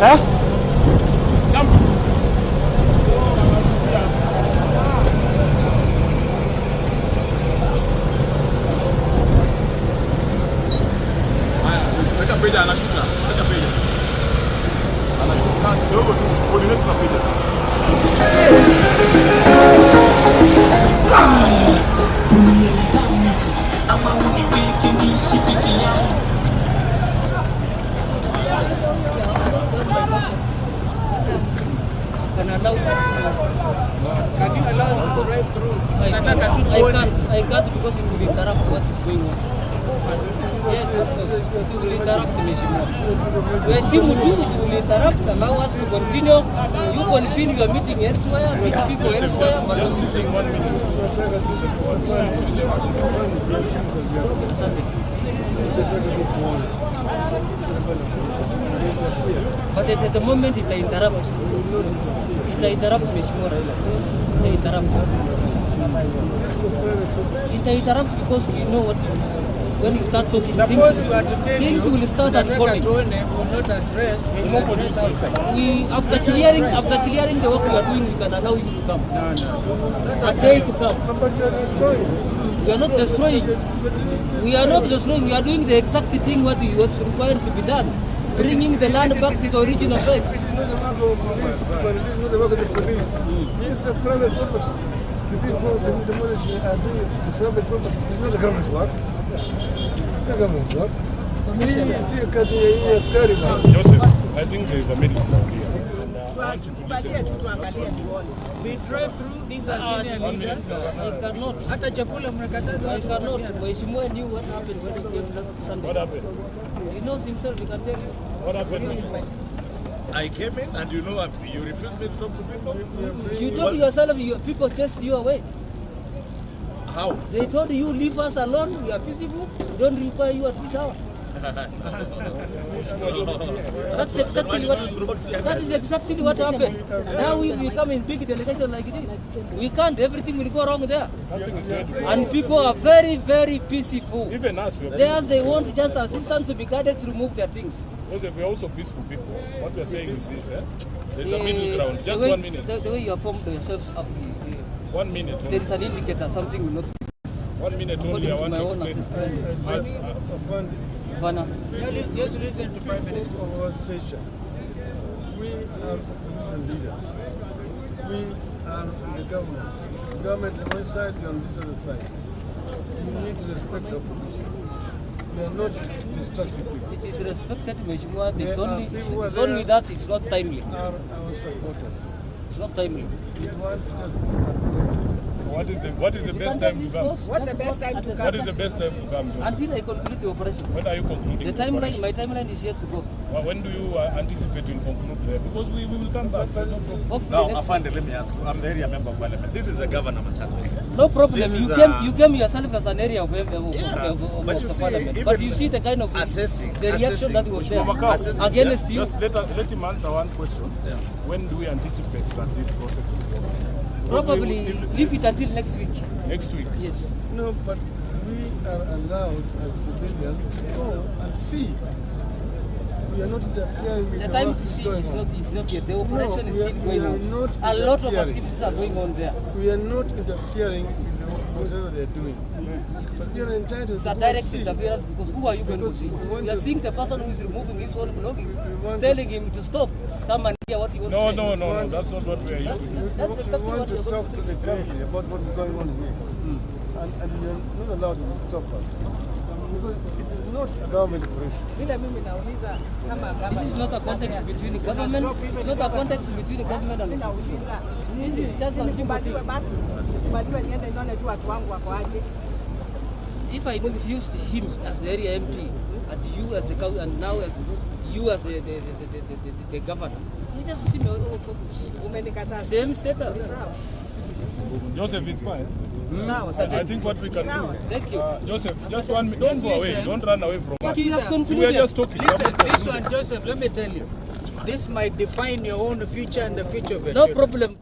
Eh? I can't because it will interrupt what is going on. Yes, of course. It will interrupt me. We assume it will interrupt, allow us to continue. You convene your meeting elsewhere, meet people elsewhere, but also saying 1 minute. But at the moment it interrupts. It interrupts me, Raila. It interrupts. It interrupts because we know what when you start talking, things will start unfolding. Will not address outside. We after clearing the work we are doing, we can allow him to come. No. A day to come. But you are destroying. We are not destroying. We are not destroying. We are doing the exact thing what was required to be done. Bringing the land back to the original place. It is not the work of police, but it is not the work of the police. It's a private property. The people demolish are doing the private property. It's not the government's work. It's not the government's work. Joseph, I think there is a middle ground here. We drive through these Azimio leaders. I cannot. Hata chakula mnakataza. I cannot. Mheshimiwa knew what happened when he came last Sunday. What happened? He knows himself, he can tell you. What happened? I came in and you refused me to talk to people? You told yourself people chased you away. How? They told you leave us alone, we are peaceful, we don't require you at this hour. That's exactly what happened. Now we become in big delegation like this. We can't, everything will go wrong there. And people are very, very peaceful. Even us, they want just assistance to be guided to remove their things. Because we are also peaceful people. What we are saying is this, there's a middle ground. Just 1 minute. The way you have formed yourselves up, 1 minute only. there is an indicator, something will not be. 1 minute only, I want to explain. Just listen to Prime Minister. We are opposition leaders. We are the government. The government on one side, we are on this other side. You need to respect the opposition. We are not destructive people. It is respected, Mheshimiwa. It's only that it's not timely. Are our supporters. It's not timely. We want to just protect. What is the best time to come? What's the best time to come? What is the best time to come, Joseph? Until I conclude the operation. When are you concluding The timeline, my timeline is yet to go. Well, when do you anticipate you'll conclude there? Because we will come back. There's no problem. Hopefully Now, next Afande, let me ask you. I'm the area member of parliament. This is a governor Machakos. No problem. This is You came yourself as an area of But you the see, parliament. even But you see the kind of assessing reaction that was there Mavoko, against you. Just let him answer one question. Yeah. When do we anticipate that this process will go? Probably leave it until next week. Next week. Yes. No, but we are allowed as civilians to go and see. We are not interfering with The the time work to see going is on. not yet. The operation is still we going are on. not A lot of interfering. activities are going on there. We are not interfering with whatever they are doing. But we are entitled It's to a go direct and see. interference because who are you going to Because see? we want You are to- seeing the person who is removing his own belongings, want telling him to stop. Come and hear what you want to say. No. That's not what we are using. That's We exactly want what to you're talk to the country about what is going on here. And we are not allowed to stop us. Because it is not a government operation. This is not a context between the government. It's not a context between the government and the opposition. This is just a simple thing. If I confused him as the area MP and you as the council and now as you as the governor, you just see same status. Joseph, it's fine. I think what we can do. Thank you. Joseph, just 1 minute. Don't go away. Don't run away from us. You have We are concluded. just talking. Listen, this one, Joseph, let me tell you. This might define your own future and the future of your No children. problem to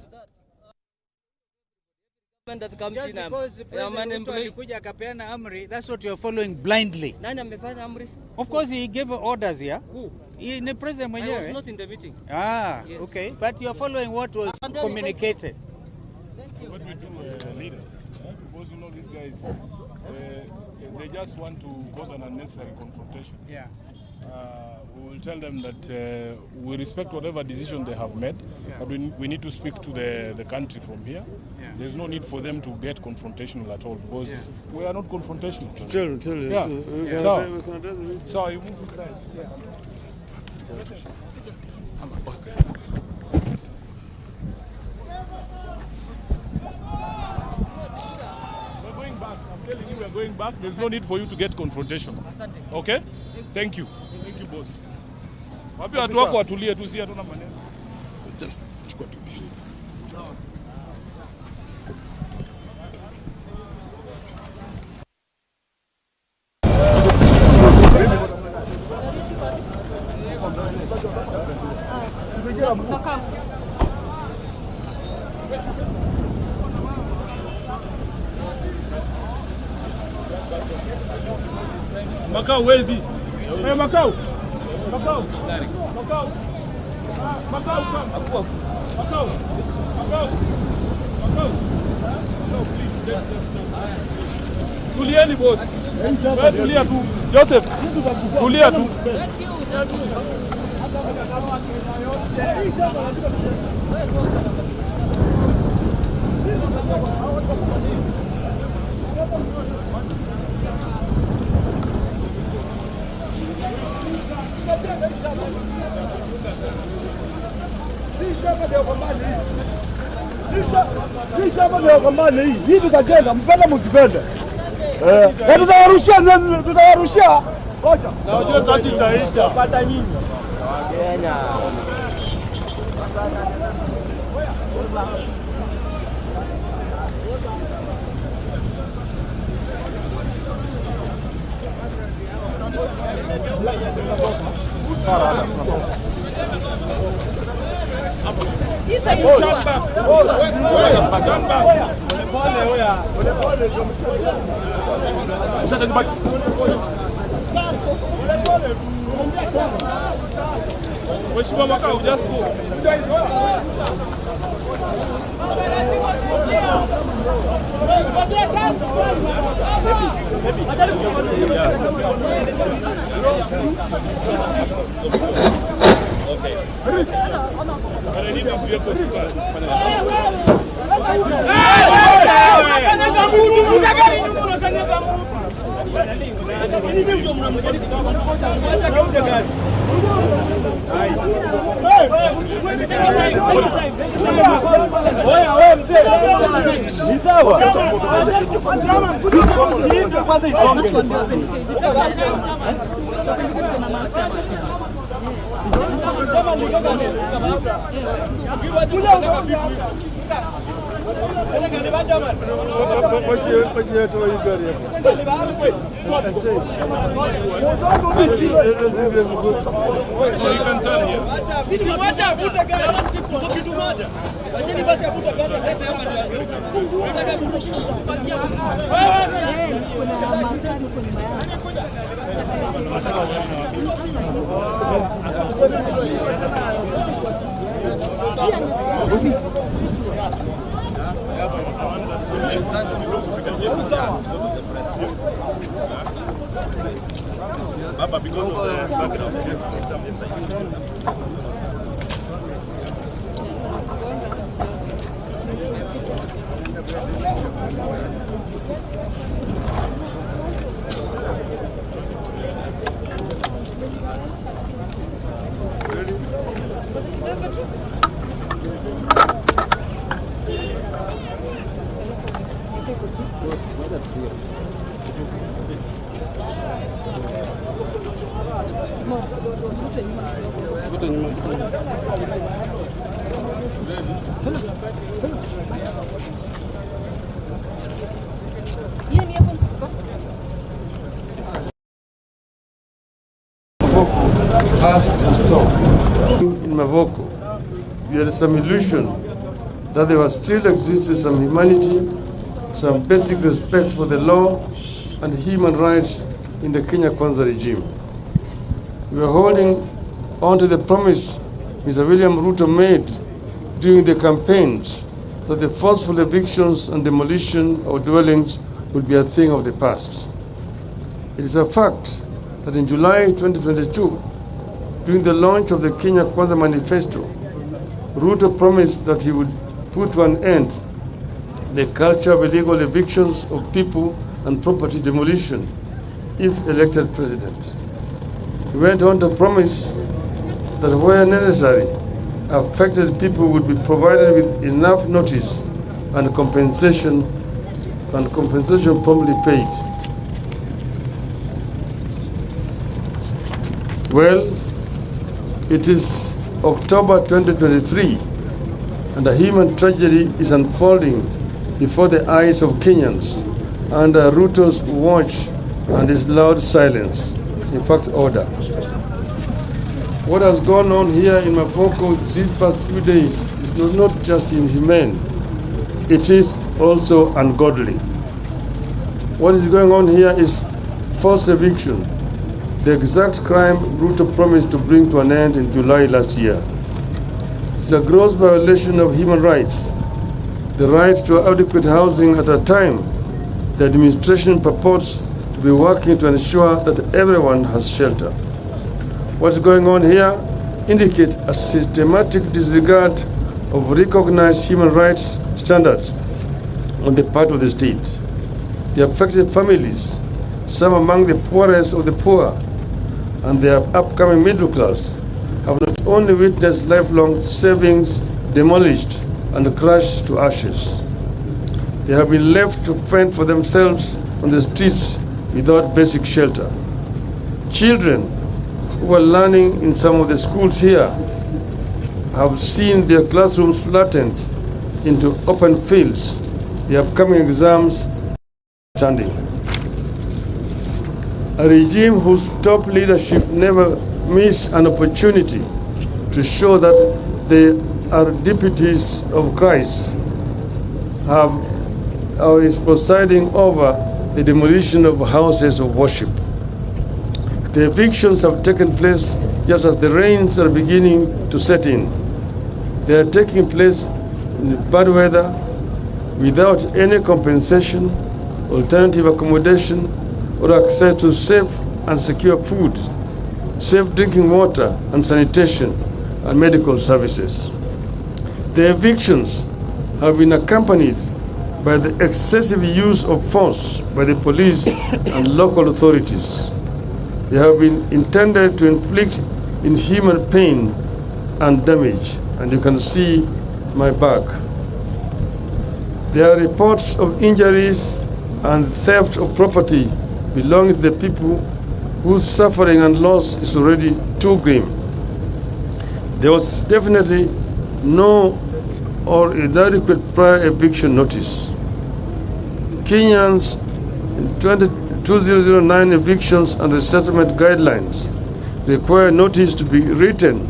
that. That comes Just in, because the I'm President an Ruto employee. alikuja akapeana amri, that's what you're following blindly. Nani amefanya amri? Of course, he gave orders here. Who? Ni president mwenyewe? I was not in the meeting. Ah, yes. Okay. But you're following what was communicated. What we do, leaders, because you know these guys, they just want to cause an unnecessary confrontation. Yeah. We will tell them that we respect whatever decision they have made, but we need to speak to the country from here. Yeah. There's no need for them to get confrontational at all, because we are not confrontational. Tell Yeah. So you move it right. We're going back. I'm telling you, we're going back. There's no need for you to get confrontation. Okay? Thank you. Thank you, boss. Wapi watu wako watulie tu, si hatuna maneno. Just chukua tu. Makao wezi. Hey, Makao. Makao. Makao. Makao. Makao. Makao. Makao. No, please. Tulieni boss. Wewe tulia tu. Joseph. Tulia tu. Kisha ndio kambani hii. Hii tukagenda mpaka msipende. Tutawarushia. Ngoja. Na unajua kazi itaisha. Pata nyinyi. Kenya. Mheshimiwa Makao, just go. Okay. But I need this vehicle to Baba, because of the background, yes, has to stop. In Mavoko, we had some illusion that there was still existed some humanity, some basic respect for the law and human rights in the Kenya Kwanza regime. We are holding onto the promise Mr. William Ruto made during the campaigns that the forceful evictions and demolition of dwellings would be a thing of the past. It is a fact that in July 2022, during the launch of the Kenya Kwanza Manifesto, Ruto promised that he would put to an end the culture of illegal evictions of people and property demolition if elected president. He went on to promise that where necessary, affected people would be provided with enough notice and compensation promptly paid. Well, it is October 2023 and a human tragedy is unfolding before the eyes of Kenyans under Ruto's watch and his loud silence, in fact order. What has gone on here in Mavoko these past few days is not just inhumane, it is also ungodly. What is going on here is forced eviction, the exact crime Ruto promised to bring to an end in July last year. It's a gross violation of human rights, the right to adequate housing at a time the administration purports to be working to ensure that everyone has shelter. What's going on here indicates a systematic disregard of recognized human rights standards on the part of the state. The affected families, some among the poorest of the poor, and their upcoming middle class, have not only witnessed lifelong savings demolished and crushed to ashes, they have been left to fend for themselves on the streets without basic shelter. Children who are learning in some of the schools here have seen their classrooms flattened into open fields, the upcoming exams standing. A regime whose top leadership never missed an opportunity to show that they are deputies of Christ is presiding over the demolition of houses of worship. The evictions have taken place just as the rains are beginning to set in. They are taking place in bad weather without any compensation, alternative accommodation, or access to safe and secure food, safe drinking water and sanitation, and medical services. The evictions have been accompanied by the excessive use of force by the police and local authorities. They have been intended to inflict inhuman pain and damage, and you can see my back. There are reports of injuries and theft of property belonging to the people whose suffering and loss is already too grim. There was definitely no or inadequate prior eviction notice. Kenyans in 2009 evictions and resettlement guidelines require notice to be written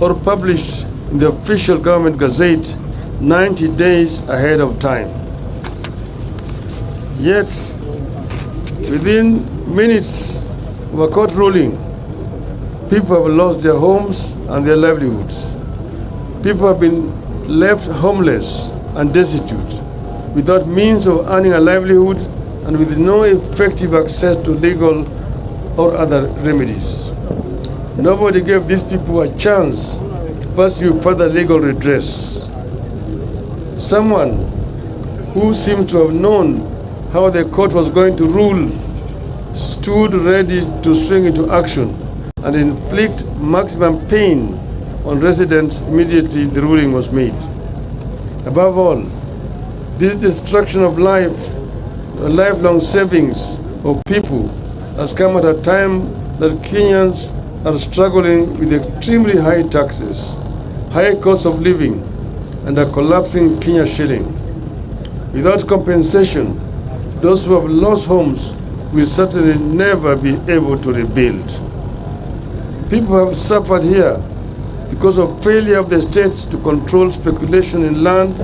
or published in the official government gazette 90 days ahead of time. Yet, within minutes of a court ruling, people have lost their homes and their livelihoods. People have been left homeless and destitute, without means of earning a livelihood and with no effective access to legal or other remedies. Nobody gave these people a chance to pursue further legal redress. Someone who seemed to have known how the court was going to rule stood ready to swing into action and inflict maximum pain on residents immediately the ruling was made. Above all, this destruction of life, lifelong savings of people has come at a time that Kenyans are struggling with extremely high taxes, high cost of living, and a collapsing Kenya shilling. Without compensation, those who have lost homes will certainly never be able to rebuild. People have suffered here because of failure of the state to control speculation in land,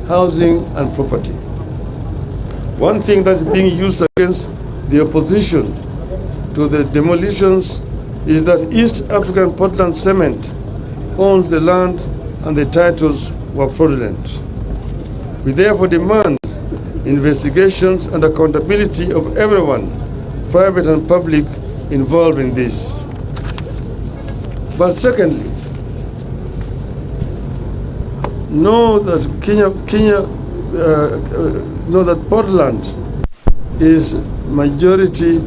housing, and property. One thing that's being used against the opposition to the demolitions is that East African Portland Cement owns the land and the titles were fraudulent. We therefore demand investigations and accountability of everyone, private and public, involved in this. But secondly, know that that Portland is majority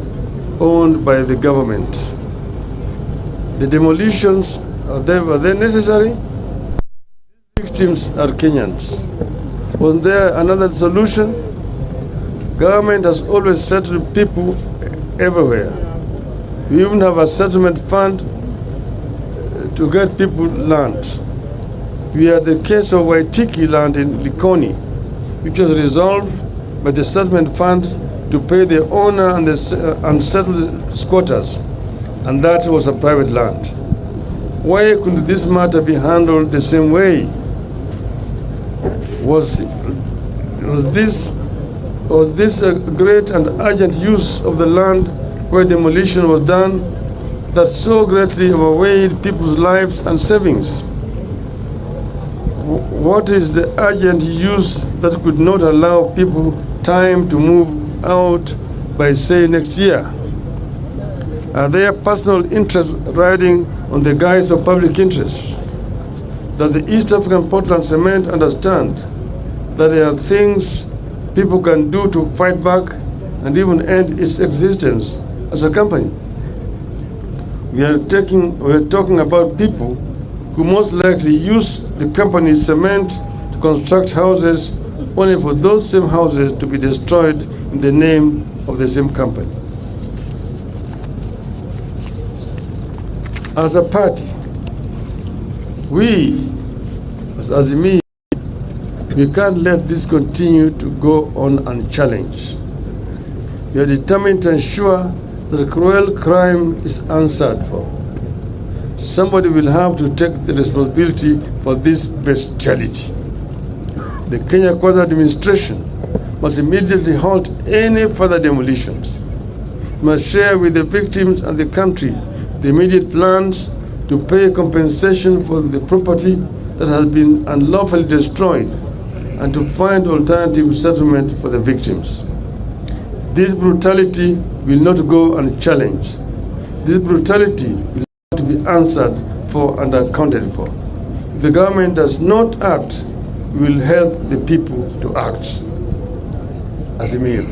owned by the government. The demolitions, are they necessary? Victims are Kenyans. Was there another solution? Government has always settled people everywhere. We even have a settlement fund to get people land. We had the case of Waitiki land in Likoni, which was resolved by the settlement fund to pay the owner and the unsettled squatters, and that was a private land. Why couldn't this matter be handled the same way? Was this a great and urgent use of the land where demolition was done that so greatly overweighed people's lives and savings? What is the urgent use that could not allow people time to move out by, say, next year? Are there personal interests riding on the guise of public interest? Does the East African Portland Cement understand that there are things people can do to fight back and even end its existence as a company? We are talking about people who most likely use the company's cement to construct houses only for those same houses to be destroyed in the name of the same company. As a party, we, as Azimio, we can't let this continue to go on unchallenged. We are determined to ensure that cruel crime is answered for. Somebody will have to take the responsibility for this bestiality. The Kenya Kwanza administration must immediately halt any further demolitions. We must share with the victims and the country the immediate plans to pay compensation for the property that has been unlawfully destroyed and to find alternative settlement for the victims. This brutality will not go unchallenged. This brutality will have to be answered for and accounted for. If the government does not act, we will help the people to act. Azimio.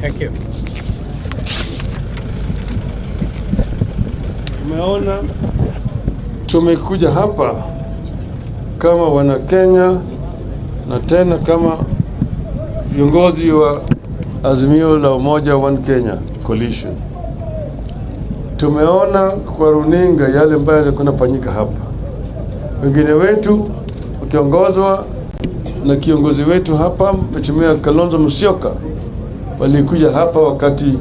Thank you. Tumeona tumekuja hapa kama wana Kenya na tena kama viongozi wa Azimio la Umoja One Kenya Coalition. Tumeona kwa runinga yale ambayo yalikuwa yanafanyika hapa. Wengine wetu wakiongozwa na kiongozi wetu hapa Mheshimiwa Kalonzo Musyoka walikuja hapa wakati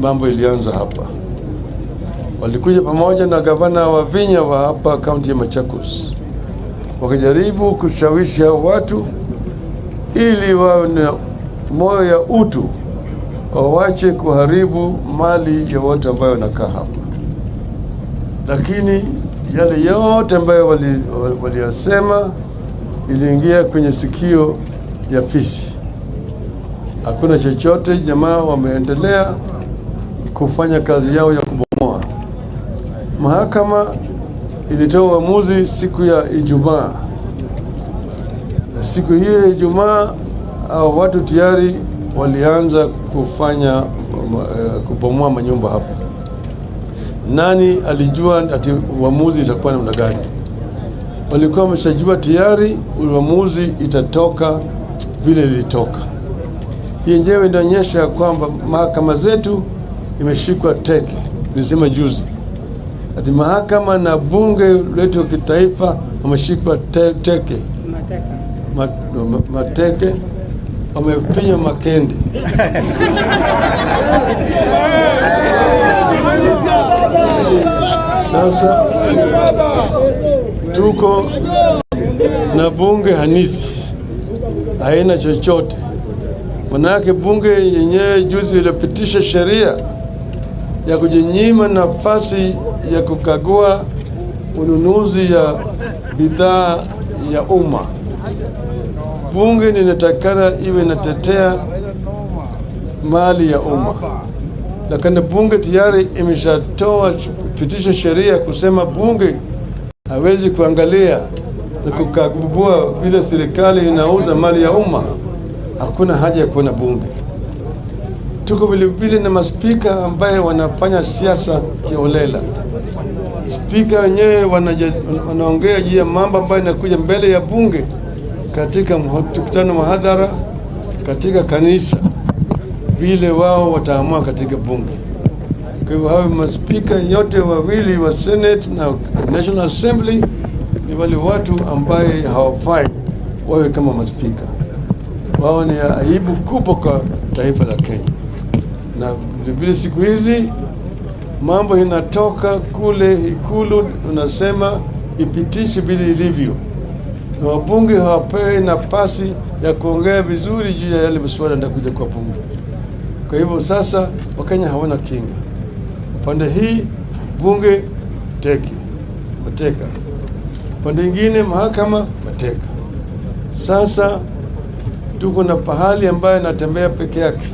mambo ilianza hapa. Walikuja pamoja na gavana wa Vinya wa hapa kaunti ya Machakos. Wakajaribu kushawishi hao watu ili wawe na moyo ya utu, wawache kuharibu mali ya watu ambao wanakaa hapa. Lakini yale yote ambayo waliyasema iliingia kwenye sikio ya fisi. Hakuna chochote, jamaa wameendelea kufanya kazi yao ya kubomoa. Mahakama ilitoa uamuzi siku ya Ijumaa. Na siku hiyo ya Ijumaa watu tayari walianza kufanya kubomoa manyumba hapa. Nani alijua ati uamuzi itakuwa namna gani? Walikuwa wameshajua tayari uamuzi itatoka vile ilitoka. Hii yenyewe inaonyesha kwamba mahakama zetu imeshikwa teke. Nilisema juzi ati mahakama na bunge letu wa kitaifa wameshikwa teke. Mateke wamefinya makende. Sasa tuko na bunge hanithi, haina chochote. Manake bunge yenyewe juzi ilipitisha sheria ya kujinyima nafasi ya kukagua ununuzi ya bidhaa ya umma. Bunge linatakana iwe inatetea mali ya umma, lakini bunge tayari imeshatoa pitisha sheria kusema bunge hawezi kuangalia na kukagua vile serikali inauza mali ya umma. Hakuna haja ya kuwa na bunge. Tuko vile vile na maspika ambaye wanafanya siasa kiolela. Spika wenyewe wanaongea juu ya mambo ambayo inakuja mbele ya bunge katika mkutano wa hadhara katika kanisa, vile wao wataamua katika bunge. Kwa hivyo hawa maspika yote wawili wa Senate na National Assembly ni wale watu ambaye hawafai wawe kama maspika. Wao ni aibu kubwa kwa taifa la Kenya. Na vile siku hizi mambo inatoka kule Ikulu, unasema ipitishe vile ilivyo, na wabunge hawapewi nafasi ya kuongea vizuri juu ya yale masuala yanayokuja kwa bunge. Kwa hivyo sasa Wakenya hawana kinga. Pande hii bunge mateka, pande nyingine mahakama mateka. Sasa tuko na pahali ambaye anatembea peke yake,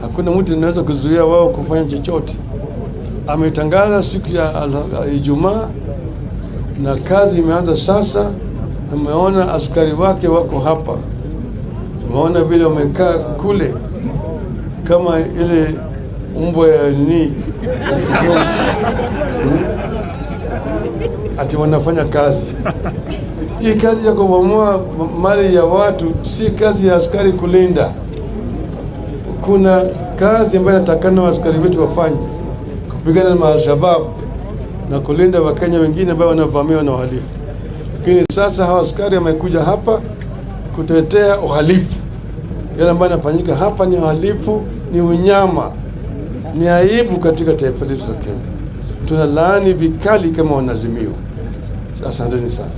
hakuna mtu anaweza kuzuia wao kufanya chochote. Ametangaza siku ya Ijumaa na kazi imeanza sasa. Umeona askari wake wako hapa, umeona vile wamekaa kule kama ile umbo ya ati wanafanya kazi. Hii kazi ya kubomoa mali ya watu si kazi ya askari kulinda. Kuna kazi ambayo natakana askari wetu wafanye, kupigana na Al-Shabaab na kulinda Wakenya wengine ambao wanavamiwa na uhalifu. Lakini sasa hawa askari wamekuja hapa kutetea uhalifu. Yale ambayo yanafanyika hapa ni uhalifu, ni unyama, ni aibu katika taifa letu la Kenya. Tunalaani vikali kama wanazimio. Asanteni sana.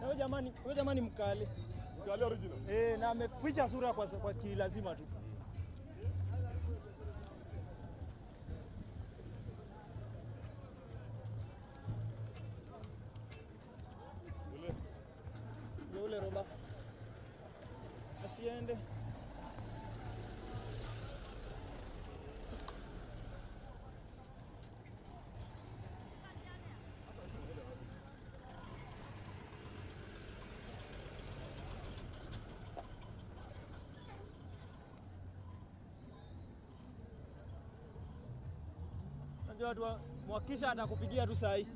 Wewe jamani mkale. Mkale original. Na ameficha sura kwa kilazima tu. Ule roba. Asiende. Mwakisha atakupigia tu sahi.